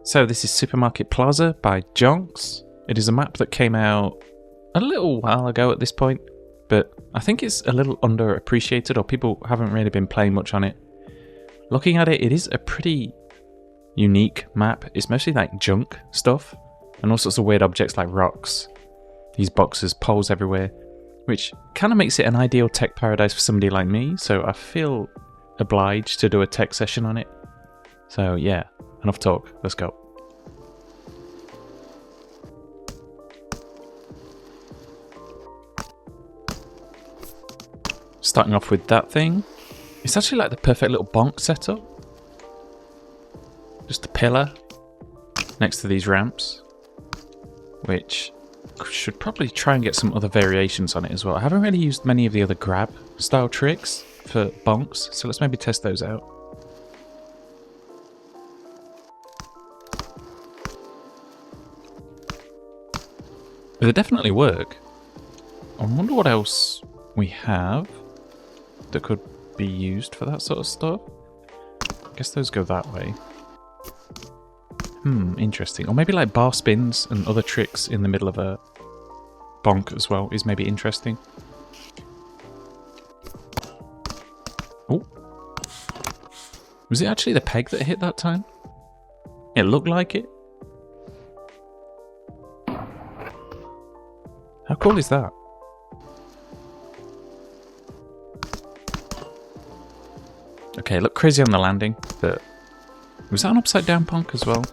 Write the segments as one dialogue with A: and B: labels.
A: So this is Supermarket Plaza by Jonx. It is a map that came out a little while ago at this point, but I think it's a little underappreciated, or people haven't really been playing much on it. Looking at it, it is a pretty unique map. It's mostly like junk stuff and all sorts of weird objects like rocks, these boxes, poles everywhere, which kind of makes it an ideal tech paradise for somebody like me, so I feel obliged to do a tech session on it. So yeah, enough talk, let's go. Starting off with that thing. It's actually like the perfect little bonk setup. Just a pillar next to these ramps, which should probably try and get some other variations on it as well. I haven't really used many of the other grab style tricks for bonks, so let's maybe test those out. They definitely work. I wonder what else we have that could be used for that sort of stuff. I guess those go that way. Interesting. Or maybe like bar spins and other tricks in the middle of a bonk as well is maybe interesting. Oh. Was it actually the peg that hit that time? It looked like it. How cool is that? Okay, looked crazy on the landing, but was that an upside down bonk as well?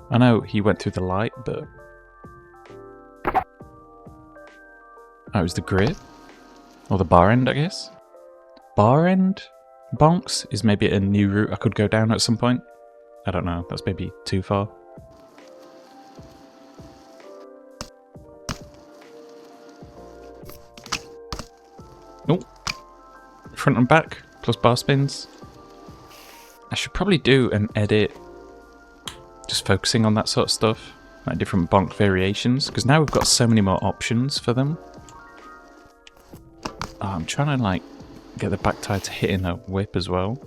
A: I know he went through the light, but... Oh, it was the grid? Or the bar end, I guess? Bar end bonks is maybe a new route I could go down at some point. I don't know, that's maybe too far. Oh, front and back, plus bar spins. I should probably do an edit just focusing on that sort of stuff, like different bonk variations, because now we've got so many more options for them. Oh, I'm trying to like get the back tire to hit in a whip as well.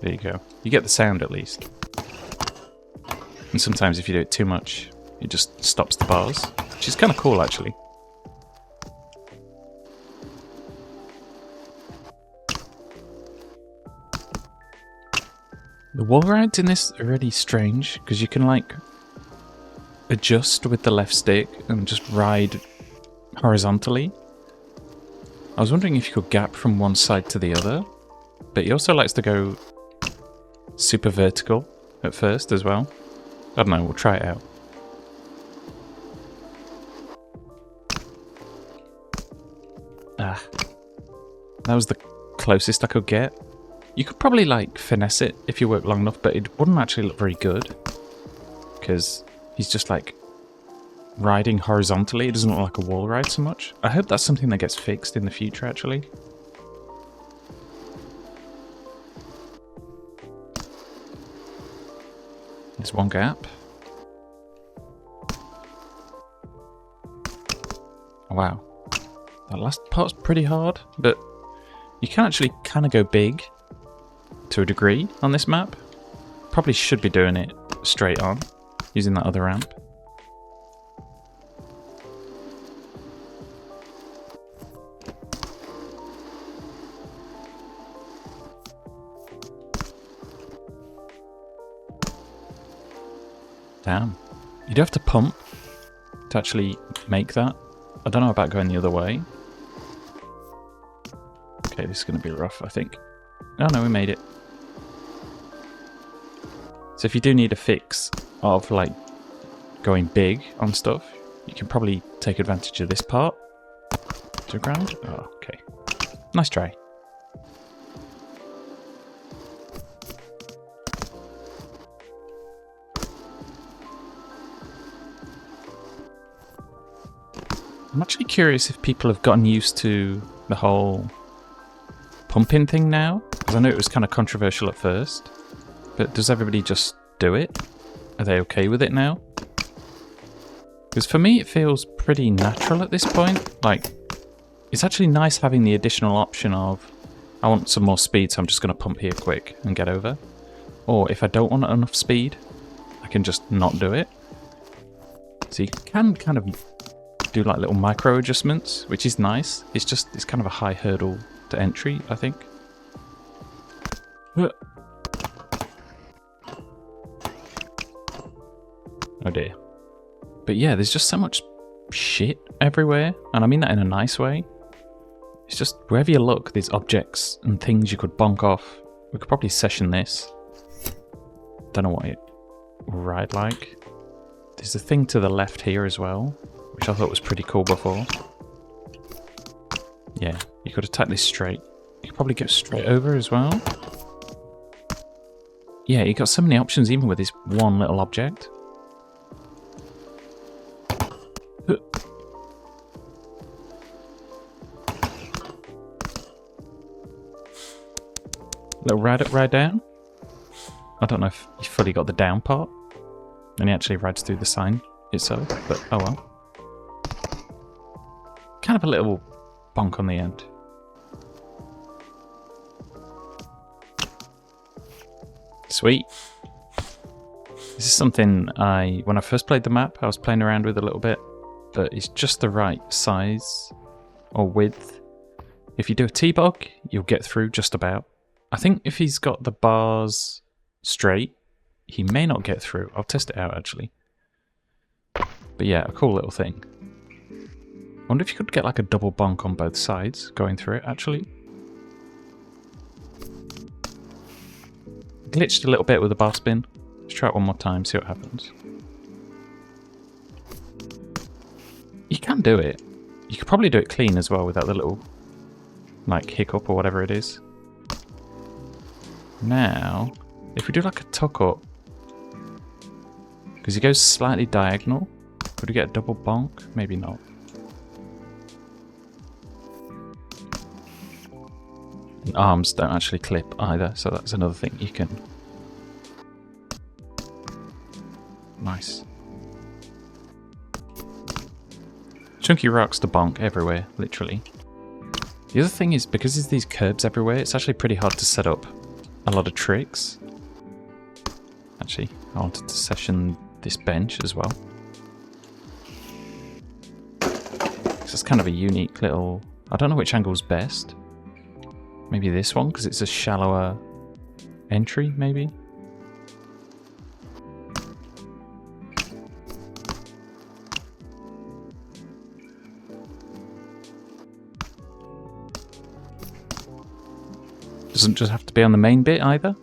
A: There you go. You get the sound at least. And sometimes if you do it too much, it just stops the bars, which is kind of cool actually. The wall rides in this are really strange, because you can like adjust with the left stick and just ride horizontally. I was wondering if you could gap from one side to the other, but he also likes to go super vertical at first as well. I don't know, we'll try it out. Ah, that was the closest I could get. You could probably like finesse it if you work long enough, but it wouldn't actually look very good because he's just like riding horizontally. It doesn't look like a wall ride so much. I hope that's something that gets fixed in the future actually. There's one gap. Oh, wow. That last part's pretty hard, but you can actually kind of go big to a degree on this map. Probably should be doing it straight on, using that other ramp. Damn. You do have to pump to actually make that. I don't know about going the other way. Okay, this is going to be rough, I think. Oh no, we made it. So if you do need a fix of like going big on stuff, you can probably take advantage of this part. To the ground? Oh, okay. Nice try. I'm actually curious if people have gotten used to the whole pumping thing now, because I know it was kind of controversial at first, but does everybody just do it? Are they okay with it now? Because for me it feels pretty natural at this point. Like, it's actually nice having the additional option of, I want some more speed, so I'm just going to pump here quick and get over. Or if I don't want enough speed, I can just not do it. So you can kind of do like little micro adjustments, which is nice. It's kind of a high hurdle to entry, I think. Oh dear. But yeah, there's just so much shit everywhere, and I mean that in a nice way. It's just wherever you look, there's objects and things you could bonk off. We could probably session this. Don't know what it will ride like. There's a thing to the left here as well, which I thought was pretty cool before. Yeah, you could attack this straight. You could probably go straight over as well. Yeah, you got so many options even with this one little object. Little ride down. I don't know if you fully got the down part. And he actually rides through the sign itself, but oh well. Kind of a little bonk on the end. Sweet. This is something when I first played the map, I was playing around with a little bit, but it's just the right size or width. If you do a T-bog, you'll get through just about. I think if he's got the bars straight, he may not get through. I'll test it out actually. But yeah, a cool little thing. I wonder if you could get like a double bonk on both sides going through it actually. Glitched a little bit with the bar spin. Let's try it one more time, see what happens. You can do it. You could probably do it clean as well without the little like hiccup or whatever it is. Now, if we do like a tuck up, because he goes slightly diagonal, could we get a double bonk? Maybe not. And arms don't actually clip either, so that's another thing you can. Nice. Chunky rocks to bonk everywhere, literally. The other thing is, because there's these curbs everywhere, it's actually pretty hard to set up a lot of tricks. Actually, I wanted to session this bench as well. It's kind of a unique little... I don't know which angle's best. Maybe this one, because it's a shallower entry, maybe? Doesn't just have to be on the main bit either.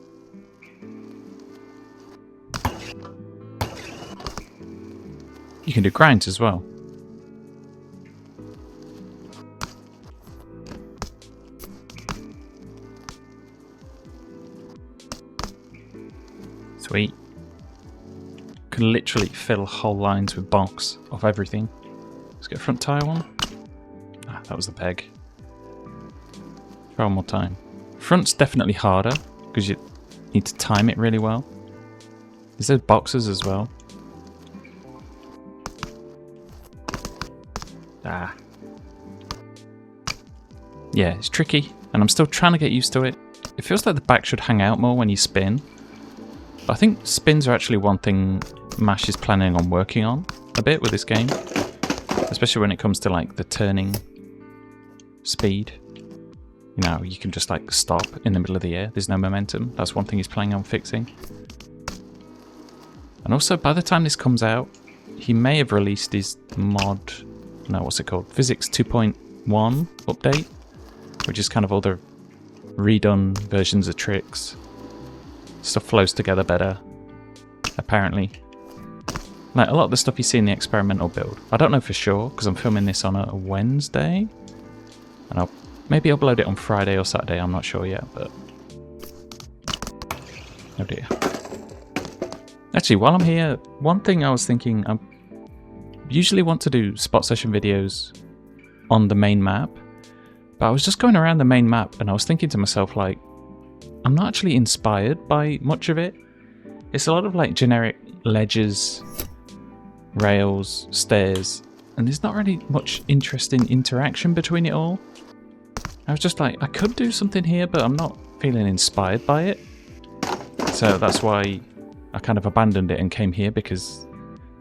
A: You can do grinds as well. Sweet. Can literally fill whole lines with bonks of everything. Let's get a front tire one. Ah, that was the peg. Try one more time. Front's definitely harder because you need to time it really well. There's those boxes as well. Ah. Yeah, it's tricky, and I'm still trying to get used to it. It feels like the back should hang out more when you spin. But I think spins are actually one thing Mash is planning on working on a bit with this game. Especially when it comes to like the turning speed. You know, you can just like stop in the middle of the air. There's no momentum. That's one thing he's planning on fixing. And also, by the time this comes out, he may have released his mod... No, what's it called? Physics 2.1 update, which is kind of all the redone versions of tricks. Stuff flows together better, apparently. Like, a lot of the stuff you see in the experimental build. I don't know for sure, because I'm filming this on a Wednesday. And I'll maybe upload it on Friday or Saturday, I'm not sure yet, but... Oh dear. Actually, while I'm here, one thing I was thinking, I usually want to do spot session videos on the main map, but I was just going around the main map and I was thinking to myself, like, I'm not actually inspired by much of it. It's a lot of like generic ledges, rails, stairs, and there's not really much interesting interaction between it all. I was just like, I could do something here, but I'm not feeling inspired by it. So that's why I kind of abandoned it and came here, because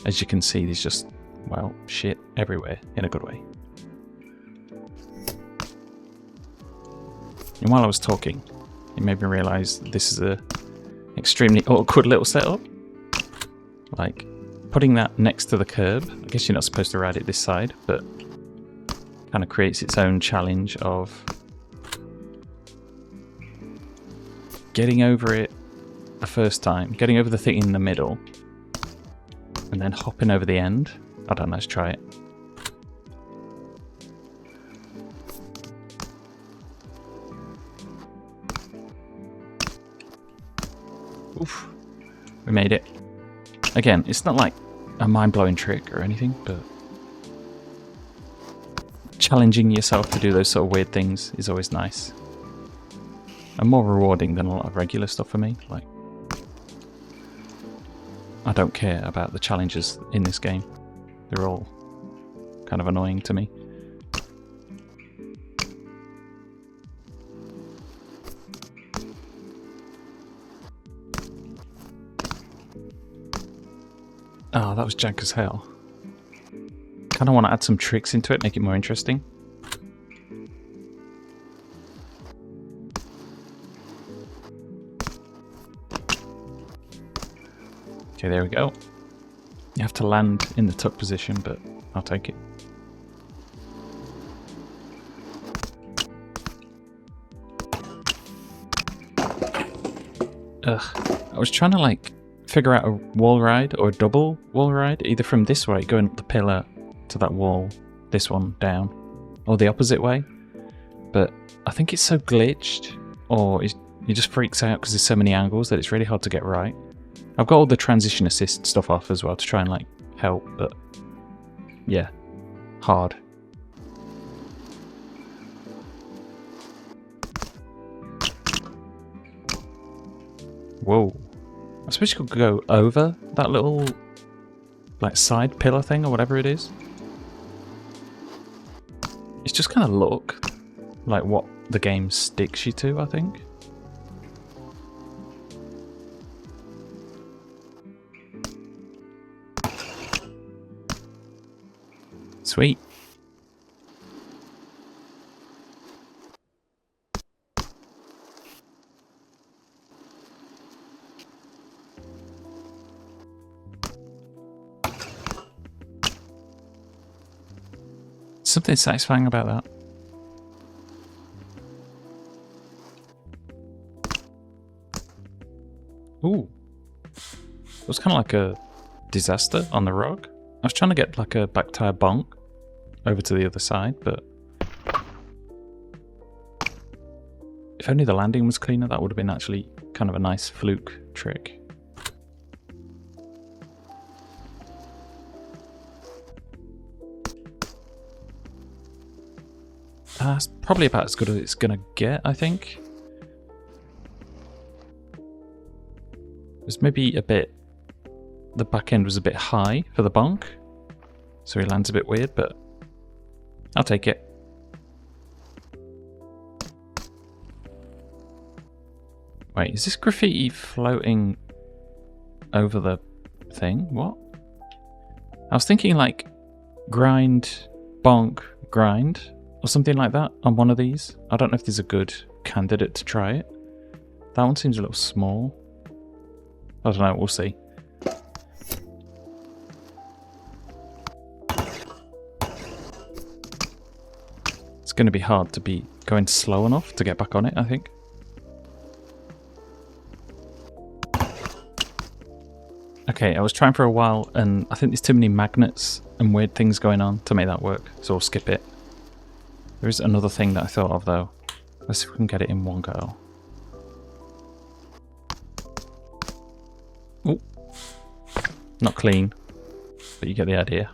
A: as you can see, there's just, well, shit everywhere in a good way. And while I was talking, it made me realise this is a extremely awkward little setup. Like, putting that next to the curb, I guess you're not supposed to ride it this side, but kind of creates its own challenge of getting over it the first time, getting over the thing in the middle, and then hopping over the end. I don't know, let's try it. Oof, we made it. Again, it's not like a mind-blowing trick or anything, but challenging yourself to do those sort of weird things is always nice. And more rewarding than a lot of regular stuff for me. Like, I don't care about the challenges in this game. They're all kind of annoying to me. Oh, that was jank as hell. Kind of want to add some tricks into it, make it more interesting. Okay, there we go. You have to land in the tuck position, but I'll take it. Ugh. I was trying to like figure out a wall ride or a double wall ride, either from this way, going up the pillar to that wall, this one down, or the opposite way. But I think it's so glitched, or it just freaks out because there's so many angles that it's really hard to get right. I've got all the transition assist stuff off as well to try and like help, but yeah, hard. Whoa. I suppose you could go over that little like side pillar thing or whatever it is. It's just kind of look like what the game sticks you to, I think. Sweet. Something satisfying about that. Ooh. It was kind of like a disaster on the rock. I was trying to get like a back tire bonk over to the other side, but if only the landing was cleaner, that would have been actually kind of a nice fluke trick. That's probably about as good as it's gonna get, I think. It was maybe a bit... the back end was a bit high for the bonk, so he lands a bit weird, but I'll take it. Wait, is this graffiti floating over the thing? What? I was thinking like grind, bonk, grind, or something like that on one of these. I don't know if there's a good candidate to try it. That one seems a little small. I don't know, we'll see. It's going to be hard to be going slow enough to get back on it, I think. Okay, I was trying for a while and I think there's too many magnets and weird things going on to make that work, so I'll skip it. There is another thing that I thought of though. Let's see if we can get it in one go. Oh, not clean, but you get the idea.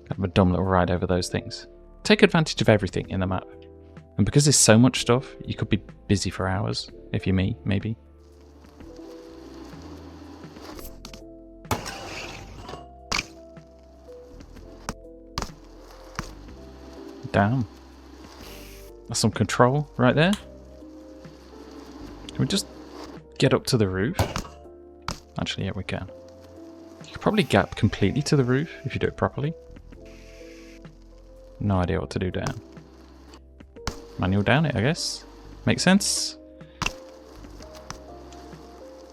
A: Kind of a dumb little ride over those things. Take advantage of everything in the map. And because there's so much stuff, you could be busy for hours, if you're me, maybe. Damn. That's some control right there. Can we just get up to the roof? Actually, yeah, we can. You could probably gap completely to the roof if you do it properly. No idea what to do down. Manual down it, I guess. Makes sense.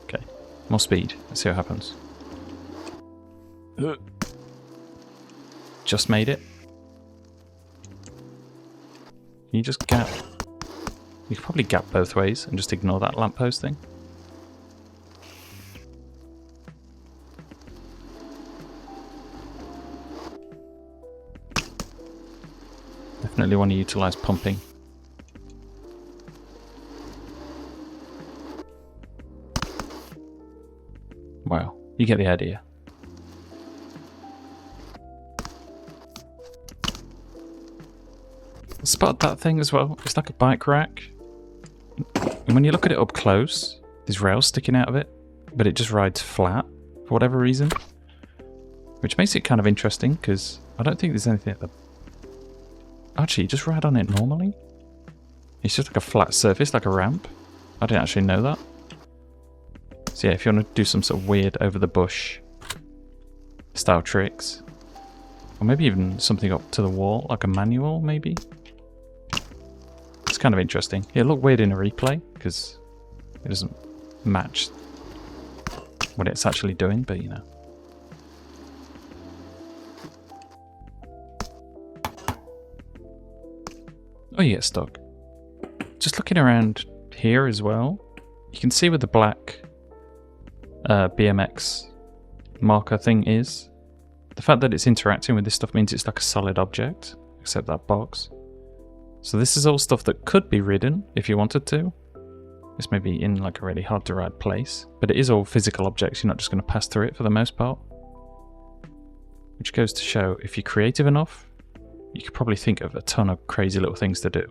A: Okay, more speed. Let's see what happens. Just made it. Can you just gap? You could probably gap both ways and just ignore that lamppost thing. Definitely want to utilize pumping. Wow, you get the idea. Spot that thing as well. It's like a bike rack. And when you look at it up close, there's rails sticking out of it, but it just rides flat for whatever reason. Which makes it kind of interesting because I don't think there's anything at the... Actually, you just ride on it normally. It's just like a flat surface, like a ramp. I didn't actually know that. So yeah, if you want to do some sort of weird over the bush style tricks, or maybe even something up to the wall, like a manual maybe. It's kind of interesting. It'll look weird in a replay because it doesn't match what it's actually doing, but you know. Oh, you get stuck. Just looking around here as well, you can see where the black BMX marker thing is. The fact that it's interacting with this stuff means it's like a solid object, except that box. So this is all stuff that could be ridden if you wanted to. This may be in like a really hard to ride place, but it is all physical objects. You're not just going to pass through it for the most part. Which goes to show, if you're creative enough, you could probably think of a ton of crazy little things to do.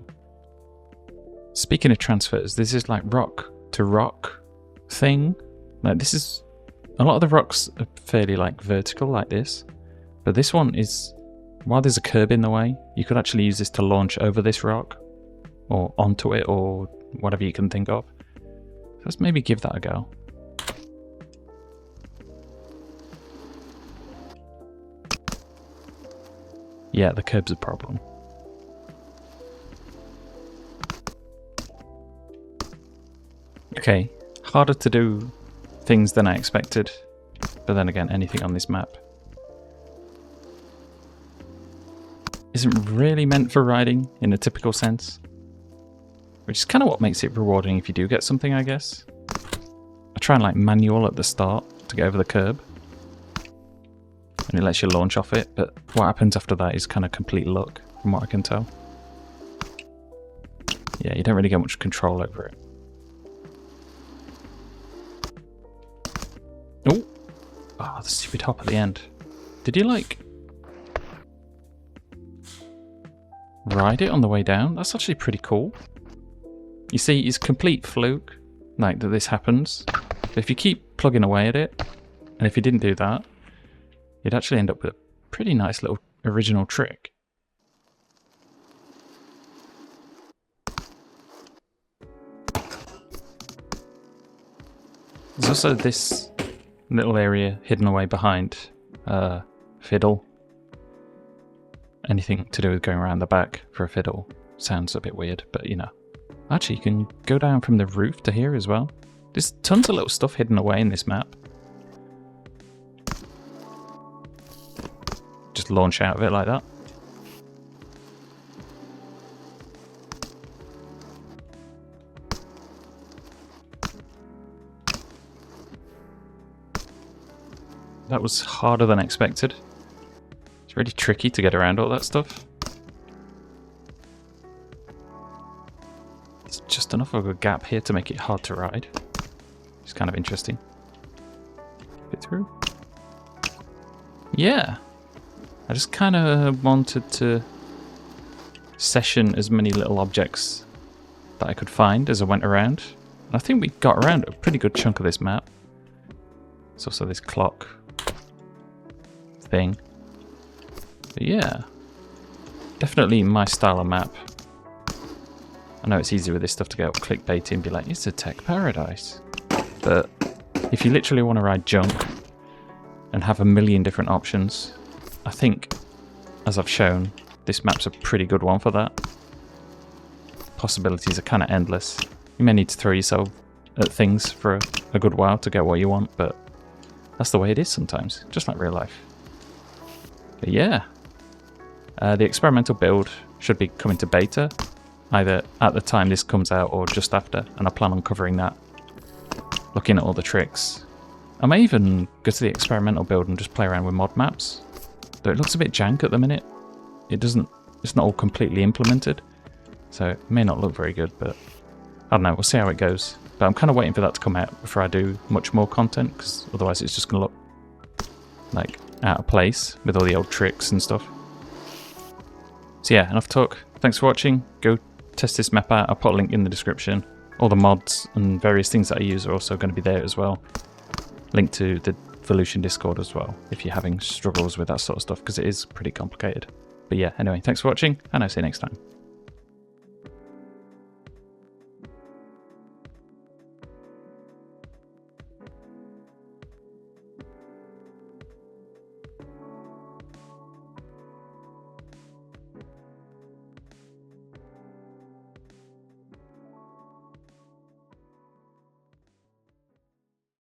A: Speaking of transfers, this is like rock to rock thing. Like this is, a lot of the rocks are fairly like vertical like this, but this one is, while there's a curb in the way, you could actually use this to launch over this rock or onto it or whatever you can think of. So let's maybe give that a go. Yeah, the curb's a problem. Okay, harder to do things than I expected, but then again, anything on this map isn't really meant for riding in a typical sense, which is kind of what makes it rewarding if you do get something, I guess. I try and like manual at the start to get over the curb, and it lets you launch off it, but what happens after that is kind of complete luck, from what I can tell. Yeah, you don't really get much control over it. Oh, the stupid hop at the end. Did you like ride it on the way down? That's actually pretty cool. You see, it's complete fluke, like that this happens. But if you keep plugging away at it, and if you didn't do that, you'd actually end up with a pretty nice little original trick. There's also this little area hidden away behind fiddle. Anything to do with going around the back for a fiddle sounds a bit weird, but you know. Actually, you can go down from the roof to here as well. There's tons of little stuff hidden away in this map. Just launch out of it like that. That was harder than expected. It's really tricky to get around all that stuff. It's just enough of a gap here to make it hard to ride. It's kind of interesting. Get through. Yeah. I just kind of wanted to session as many little objects that I could find as I went around. And I think we got around a pretty good chunk of this map. There's also this clock thing. But yeah, Definitely my style of map. I know it's easy with this stuff to get clickbaity and be like, it's a tech paradise. But if you literally want to ride junk and have a million different options, I think, as I've shown, this map's a pretty good one for that. Possibilities are kind of endless. You may need to throw yourself at things for a good while to get what you want, but that's the way it is sometimes, just like real life. But yeah, the experimental build should be coming to beta, either at the time this comes out or just after, and I plan on covering that, looking at all the tricks. I may even go to the experimental build and just play around with mod maps, though it looks a bit jank at the minute. It's not all completely implemented, so it may not look very good, but I don't know, we'll see how it goes. But I'm kind of waiting for that to come out before I do much more content, because otherwise it's just going to look like out of place with all the old tricks and stuff. So yeah, enough talk. Thanks for watching. Go test this map out. I'll put a link in the description. All the mods and various things that I use are also going to be there as well. Link to the Volution Discord as well, if you're having struggles with that sort of stuff, because it is pretty complicated. But yeah, anyway, thanks for watching, and I'll see you next time.